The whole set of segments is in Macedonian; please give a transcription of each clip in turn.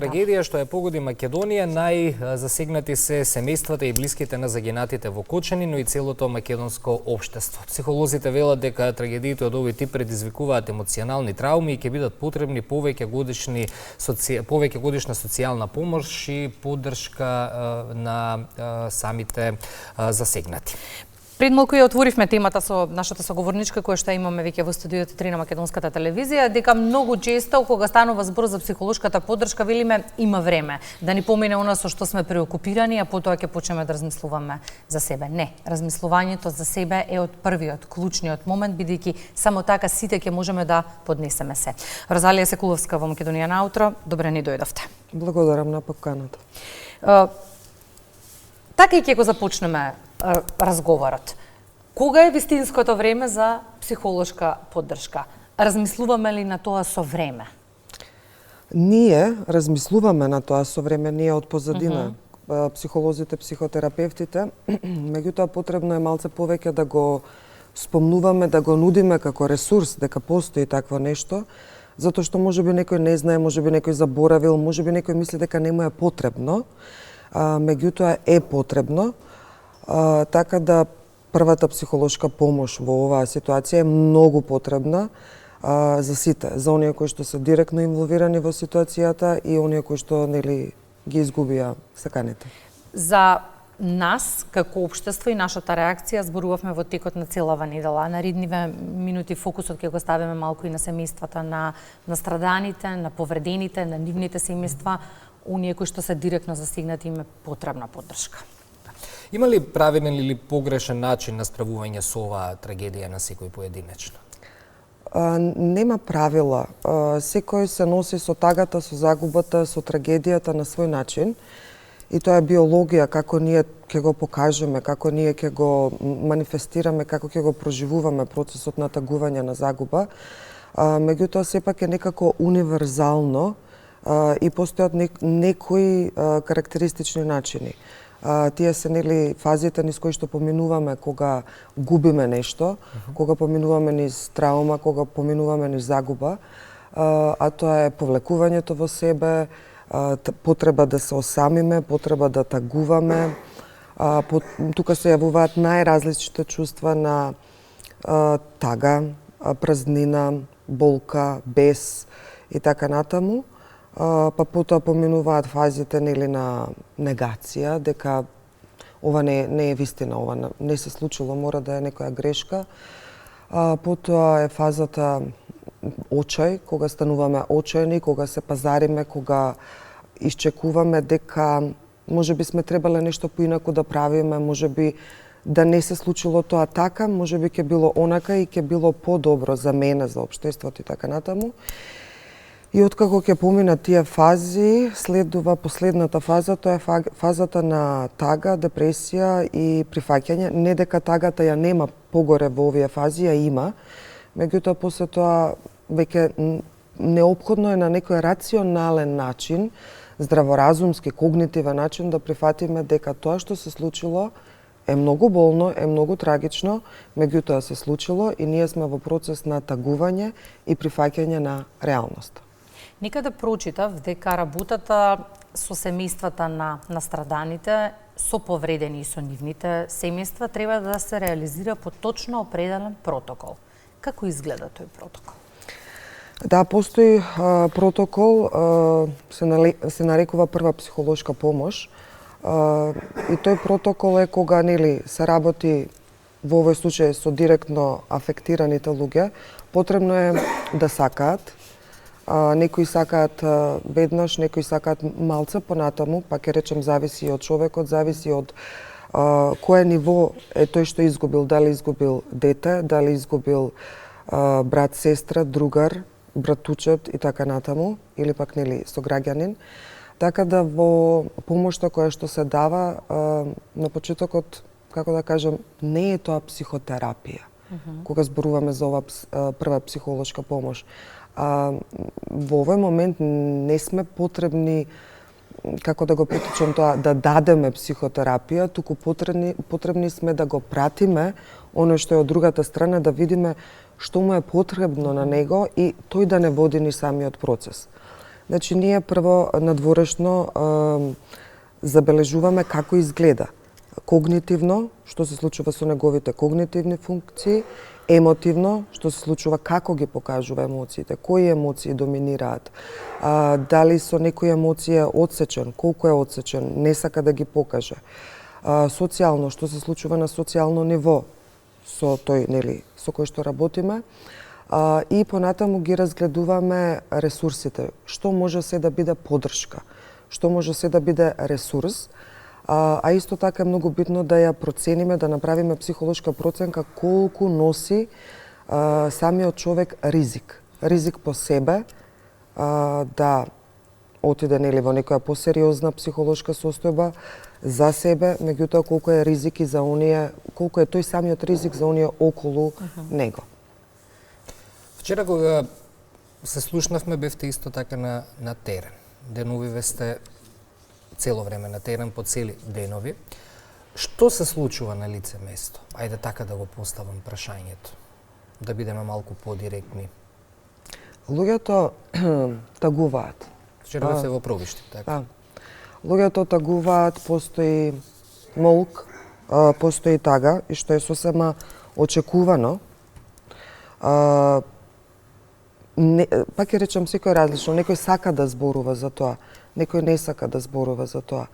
трагедија што ја погоди Македонија, најзасегнати се семејствата и блиските на загинатите во Кочани, но и целото македонско општество. Психолозите велат дека трагедиите од овој тип предизвикуваат емоционални трауми и ќе бидат потребни повеќе годишна социјална помош и поддршка на самите засегнати. Пред малку ја отворивме темата со нашата соговорничка која што имаме веќе во студиото 3 на Македонската телевизија, дека многу често кога станува збор за психолошката поддршка велиме има време да ни помине она со што сме преокупирани, а потоа ќе почнеме да размислуваме за себе. Не, размислувањето за себе е од првиот, клучниот момент, бидејќи само така сите ќе можеме да поднесеме се. Розалија Секуловска во Македонија на утро, добре ни дојдовте. Благодарам на поканата. Така и ќе го започнеме разговорот. Кога е вистинското време за психолошка поддршка? Размислуваме ли на тоа со време? Ние размислуваме на тоа со време, ние од позадина, психолозите, психотерапевтите, меѓутоа потребно е малце повеќе да го спомнуваме, да го нудиме како ресурс, дека постои такво нешто, затоа што можеби некој не знае, можеби некој заборавил, можеби некој мисли дека не му е потребно, меѓутоа е потребно. Така да првата психолошка помош во оваа ситуација е многу потребна за сите, за оние кои што се директно инволвирани во ситуацијата и оние кои што нели ги изгубија саканите. За нас како општество и нашата реакција зборувавме во текот на целава недела. Наредниве минути фокусот ќе го ставиме малку и на семејствата на страданите, на повредените, на нивните семејства, оние кои што се директно засегнати им е потребна поддршка. Има ли правилен или погрешен начин на справување со оваа трагедија на секој поединечно? Нема правила. Секој се носи со тагата, со загубата, со трагедијата на свој начин. И тоа е биологија, како ние ќе го покажеме, како ние ќе го манифестираме, како ќе го проживуваме процесот на тагување на загуба. Меѓутоа, сепак е некако универзално и постојат некои карактеристични начини. Тие се нели фазите низ кои што поминуваме кога губиме нешто, кога поминуваме низ траума, кога поминуваме низ загуба, а тоа е повлекувањето во себе, потреба да се осамиме, потреба да тагуваме. Тука се јавуваат најразличните чувства на тага, празнина, болка, бес и така натаму. Па потоа поминуваат фазите нели на негација, дека ова не е вистина, ова не се случило, мора да е некоја грешка. Потоа е фазата очај, кога стануваме очајни, кога се пазариме, кога исчекуваме дека можеби сме требале нешто поинаку да правиме, можеби да не се случило тоа така, можеби ќе било онака и ќе било подобро за мене, за општеството и така натаму. И откако ќе поминат тие фази, следува последната фаза, тоа е фазата на тага, депресија и прифаќање. Не дека тагата ја нема погоре во овие фази, ја има, меѓутоа после тоа веќе неопходно е на некој рационален начин, здраворазумски, когнитивен начин да прифатиме дека тоа што се случило е многу болно, е многу трагично, меѓутоа се случило и ние сме во процес на тагување и прифаќање на реалноста. Некаде прочитав дека работата со семејствата на страданите, со повредени и со нивните семејства треба да се реализира по точно определен протокол. Како изгледа тој протокол? Да, постои протокол, се нарекува прва психолошка помош. И тој протокол е кога нели се работи во овој случај со директно афектираните луѓе, потребно е да сакаат. Некои сакаат веднаш, некои сакаат малце понатаму, па ќе речем зависи од човекот, зависи од кое ниво е тој што изгубил, дали изгубил дете, дали изгубил брат, сестра, другар, братучет и така натаму, или пак нели сограѓанин. Така да во помошта која што се дава на почетокот, како да кажам, не е тоа психотерапија. Кога зборуваме за ова прва психолошка помош. Во овој момент не сме потребни, како да го притичам тоа, да дадеме психотерапија, туку потребни сме да го пратиме оно што е од другата страна, да видиме што му е потребно на него и тој да не води ни самиот процес. Значи, ние прво надворешно забележуваме како изгледа. Когнитивно, што се случува со неговите когнитивни функции, емотивно, што се случува, како ги покажува емоциите, кои емоции доминираат, дали со некои емоции е одсечен, колку е одсечен, не сака да ги покаже. Социјално, што се случува на социјално ниво со тој, нели, со кој што работиме, и понатаму ги разгледуваме ресурсите, што може се да биде поддршка, што може се да биде ресурс, а исто така е многу битно да ја процениме, да направиме психолошка проценка колку носи самиот човек ризик. Ризик по себе, да отиде, нели, во некоја посериозна психолошка состојба за себе, меѓутоа колку е ризик и за оние, колку е тој самиот ризик за оние околу него. Вчера кога се слушнавме, бевте исто така на терен. Деновиве сте цело време на терен, по цели денови. Што се случува на лице место? Ајде така да го поставам прашањето, да бидеме малку подиректни. Луѓето тагуваат. Вчера бевте во Пробишти, така? Луѓето тагуваат, постои молк, постои тага, и што е сосема очекувано. Пак ќе речам, секој различно. Некој сака да зборува за тоа, некој не сака да зборува за тоа.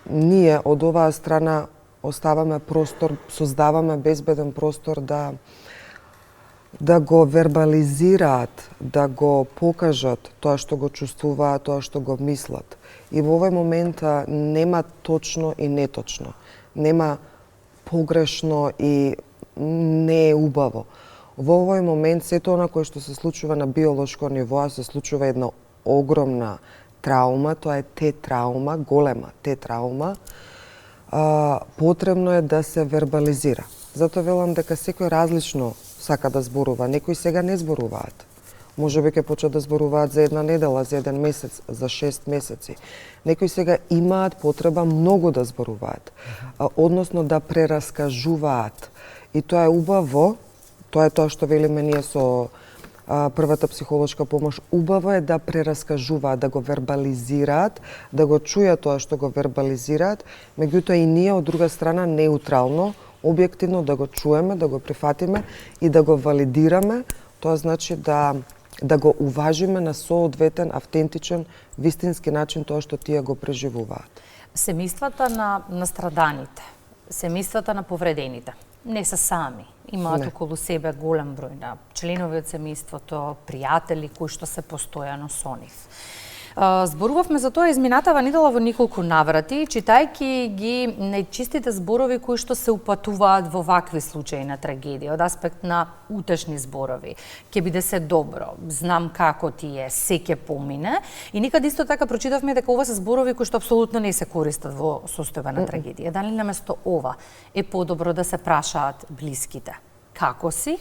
Ние од оваа страна оставаме простор, создаваме безбеден простор да го вербализираат, да го покажат тоа што го чувствуваат, тоа што го мислат. И во овој момент нема точно и неточно. Нема погрешно и не е убаво. Во овој момент сето она кое што се случува на биолошко ниво, се случува една огромна траума, тоа е Т-траума, голема Т-траума, потребно е да се вербализира. Затоа велам дека секој различно сака да зборува. Некои сега не зборуваат. Можеби ќе почнат да зборуваат за една недела, за еден месец, за 6 месеци. Некои сега имаат потреба многу да зборуваат, односно да прераскажуваат. И тоа е убаво, тоа е тоа што велиме ние со првата психолошка помош. Убаво е да прераскажуваат, да го вербализираат, да го чујат тоа што го вербализираат, меѓутоа и ние од друга страна неутрално, објективно да го чуеме, да го прифатиме и да го валидираме. Тоа значи да го уважиме на соодветен, автентичен, вистински начин тоа што тие го преживуваат. Семејствата на страданите, семејствата на повредените не се сами. Имаат околу себе голем број на членови од семејството, пријатели кои што се постојано со нив. Зборувавме за тоа изминатава недела во неколку наврати, читајќи ги најчистите зборови кои што се упатуваат во вакви случаи на трагедија, од аспект на утешни зборови. Ќе биде се добро, знам како ти е, се ќе помине. И некаде исто така прочитавме дека ова се зборови кои што апсолутно не се користат во состојба на трагедија. Дали наместо ова е подобро да се прашаат блиските како си,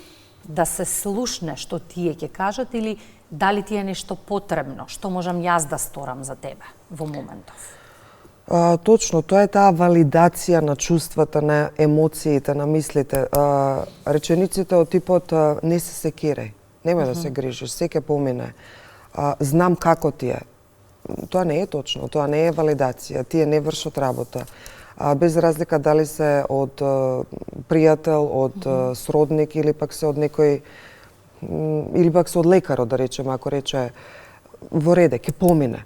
да се слушне што тие ќе кажат, или дали ти е нешто потребно, што можам јас да сторам за тебе во моментов? Точно, тоа е таа валидација на чувствата, на емоциите, на мислите. Речениците од типот не се секирај, нема да се грижиш, се ќе помине. Знам како ти е. Тоа не е точно, тоа не е валидација, тие не вршат работа. Без разлика дали се од пријател, од сродник или пак се од некој, или пак се од лекарот, да речеме, ако рече во реде, ќе помине.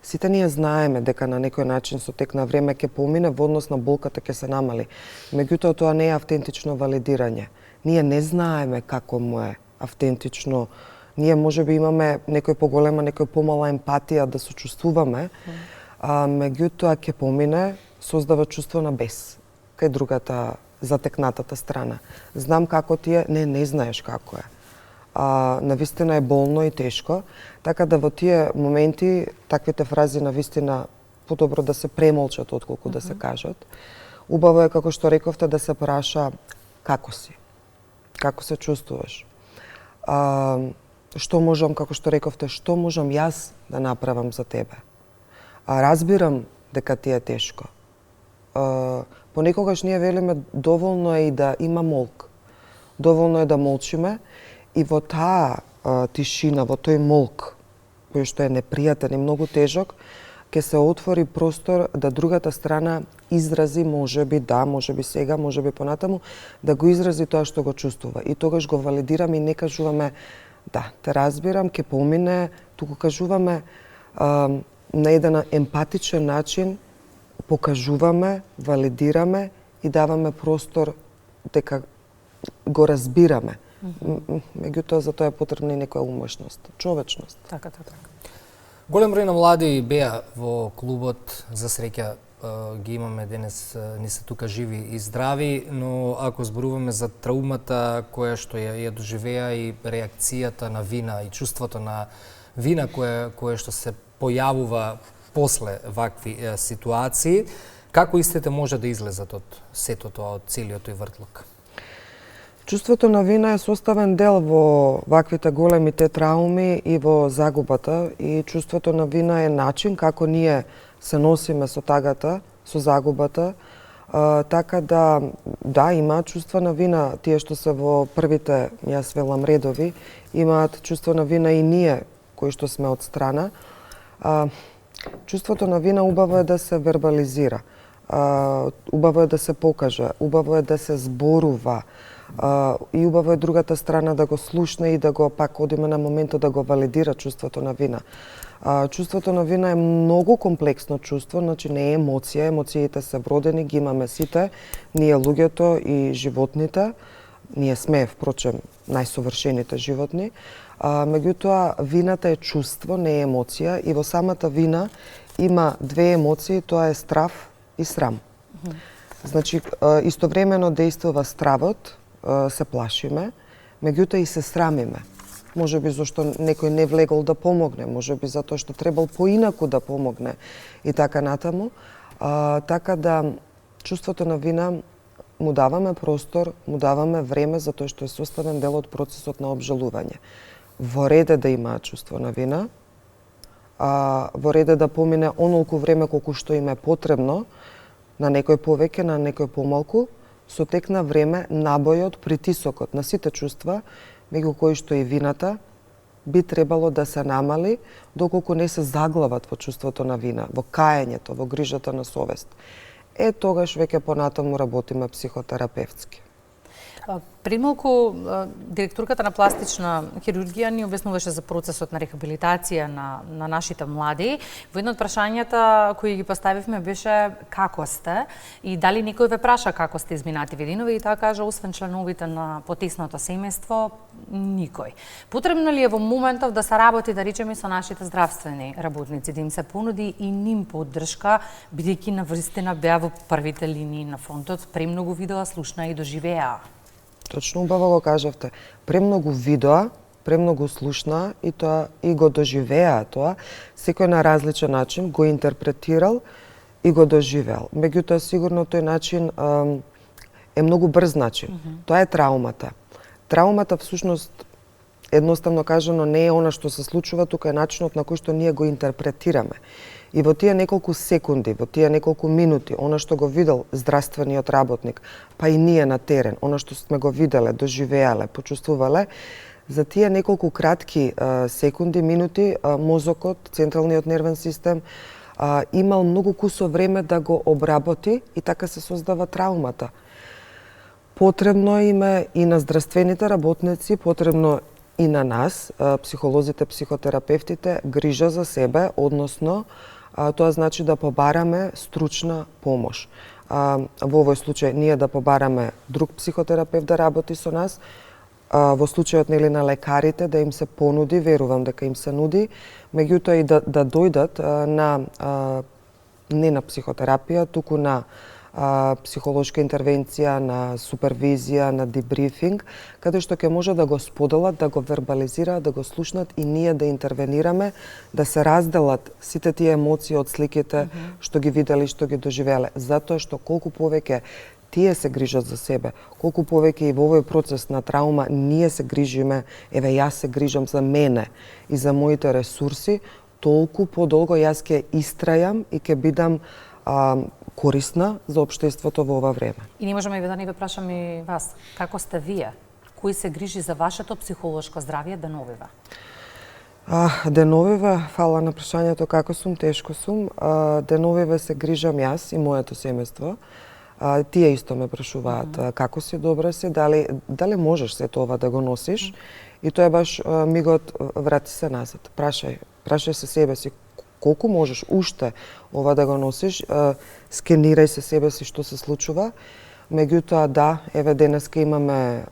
Сите ние знаеме дека на некој начин со тек на време ќе помине, во однос на болката ќе се намали. Меѓутоа тоа не е автентично валидирање. Ние не знаеме како му е автентично. Ние можеби имаме некој поголема, некој помала емпатија да сочувствуваме, меѓутоа ќе помине, создава чувство на бес кај другата затекнатата страна. Знам како ти е, не знаеш како е. Навистина е болно и тешко, така да во тие моменти таквите фрази навистина подобро да се премолчат отколку да се кажат. Убаво е, како што рековте, да се праша како си, како се чувствуваш. Што можам, како што рековте, што можам јас да направам за тебе. Разбирам дека ти е тешко. Понекогаш ние велиме доволно е и да има молк. Доволно е да молчиме и во таа тишина, во тој молк, кој што е непријатен и многу тежок, ќе се отвори простор да другата страна изрази, можеби да, можеби сега, можеби понатаму, да го изрази тоа што го чувствува. И тогаш го валидираме и не кажуваме да, те разбирам, ќе помине, туку кажуваме на еден емпатичен начин, покажуваме, валидираме и даваме простор дека го разбираме. Меѓутоа, за тоа е потребна и некоја умешност, човечност. Така. Голем број на млади беа во клубот, за среќа ги имаме денес, не се тука живи и здрави, но ако зборуваме за траумата која што ја доживеа и реакцијата на вина и чувството на вина кое што се појавува после вакви ситуации, како истите може да излезат од сето тоа, од целиот тој вртлок? Чувството на вина е составен дел во ваквите големите трауми и во загубата, и чувството на вина е начин како ние се носиме со тагата, со загубата, така да, имаат чувство на вина тие што се во првите, јас велам, редови, имаат чувство на вина и ние кои што сме од страна. Чувството на вина убаво е да се вербализира, убаво е да се покаже, убаво е да се зборува, и убаво е другата страна да го слушне и да го пак одиме на моментот да го валидира чувството на вина. Чувството на вина е многу комплексно чувство, значи не е емоција, емоциите се вродени, ги имаме сите, ние луѓето и животните, ние сме, впрочем, најсовршените животни, меѓутоа вината е чувство, не е емоција, и во самата вина има две емоции, тоа е страв и срам. Значи, истовремено действува стравот, се плашиме, меѓутоа и се срамиме. Можеби зашто некој не влегол да помогне, можеби затоа што требал поинаку да помогне и така натаму. Така да чувството на вина му даваме простор, му даваме време затоа што е составен дел од процесот на обжалување. Во ред е да имаат чувство на вина, во ред е да помине онолку време колку што им е потребно, на некој повеќе, на некој помалку, со тек на време набојот, притисокот на сите чувства, меѓу кои што и вината, би требало да се намали доколку не се заглават во чувството на вина, во каењето, во грижата на совест. Тогаш веќе понатаму работиме психотерапевтски. Прималку директорката на пластична хирургија ни објаснуваше за процесот на рехабилитација на нашите млади. Во едно од прашањата кои ги поставивме беше како сте и дали некој ве праша како сте изминати видинови, и таа кажа освен членовите на потесното семејство, никој. Потребно ли е во моментов да се работи, да речеме, со нашите здравствени работници, да им се понуди и ним поддршка, бидејќи навистина беа во првите линии на фронтот, премногу видоа, слушна и доживеа? Точно убаво го кажавте. Премногу видоа, премногу слушна и тоа и го доживеа тоа, секој на различен начин го интерпретирал и го доживеал. Меѓутоа сигурно тој начин е многу брз начин. Тоа е траумата. Траумата всушност едноставно кажано не е она што се случува, тука е начинот на кој што ние го интерпретираме. И во тие неколку секунди, во тие неколку минути, она што го видел здравствениот работник, па и ние на терен, она што сме го виделе, доживеале, почувствувале, за тие неколку кратки секунди, минути, мозокот, централниот нервен систем, имал многу кусо време да го обработи и така се создава траумата. Потребно име и на здравствените работници, потребно и на нас, психолозите, психотерапевтите, грижа за себе, односно тоа значи да побараме стручна помош. Во овој случај ние да побараме друг психотерапевт да работи со нас, во случајот нели на лекарите да им се понуди, верувам дека им се нуди, меѓутоа и да дојдат не на психотерапија, туку на психолошка интервенција, на супервизија, на дебрифинг, каде што ќе може да го споделат, да го вербализираат, да го слушнат и ние да интервенираме, да се разделат сите тие емоции од сликите што ги видели, што ги доживеле. Затоа што колку повеќе тие се грижат за себе, колку повеќе и во овој процес на траума ние се грижиме, еве јас се грижам за мене и за моите ресурси, толку подолго јас ќе истрајам и ќе бидам корисна за општеството во ова време. И не можеме да не ве прашаме и вас, како сте вие? Кој се грижи за вашето психолошко здравје деновива? Деновиве, фала на прашањето како сум, тешко сум. Деновиве се грижам јас и моето семејство. Тие исто ме прашуваат како си, добра си, дали можеш сето ова да го носиш? И тоа е баш мигот врати се назад. Прашај се себе си колку можеш уште ова да го носиш, скенирај се себе си што се случува. Меѓутоа да, еве денеска имаме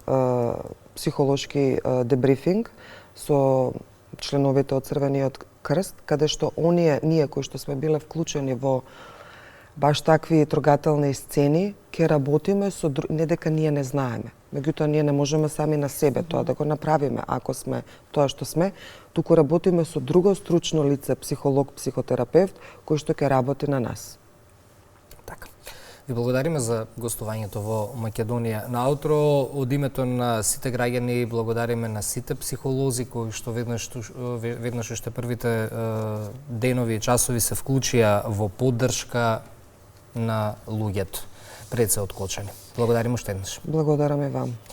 психолошки дебрифинг со членовите од Црвениот крст, каде што ние кои што сме биле вклучени во баш такви трогателни сцени, ќе работиме со не дека ние не знаеме. Меѓутоа ние не можеме сами на себе тоа да го направиме ако сме тоа што сме, туку работиме со друго стручно лице, психолог, психотерапевт, кој што ќе работи на нас. Така. Ви благодариме за гостувањето во Македонија на утро. Од името на сите граѓани благодариме на сите психолози кои што веднаш уште првите денови и часови се вклучија во поддршка на луѓето пред се откочени. Благодариме уште еднаш. Благодарам и вам.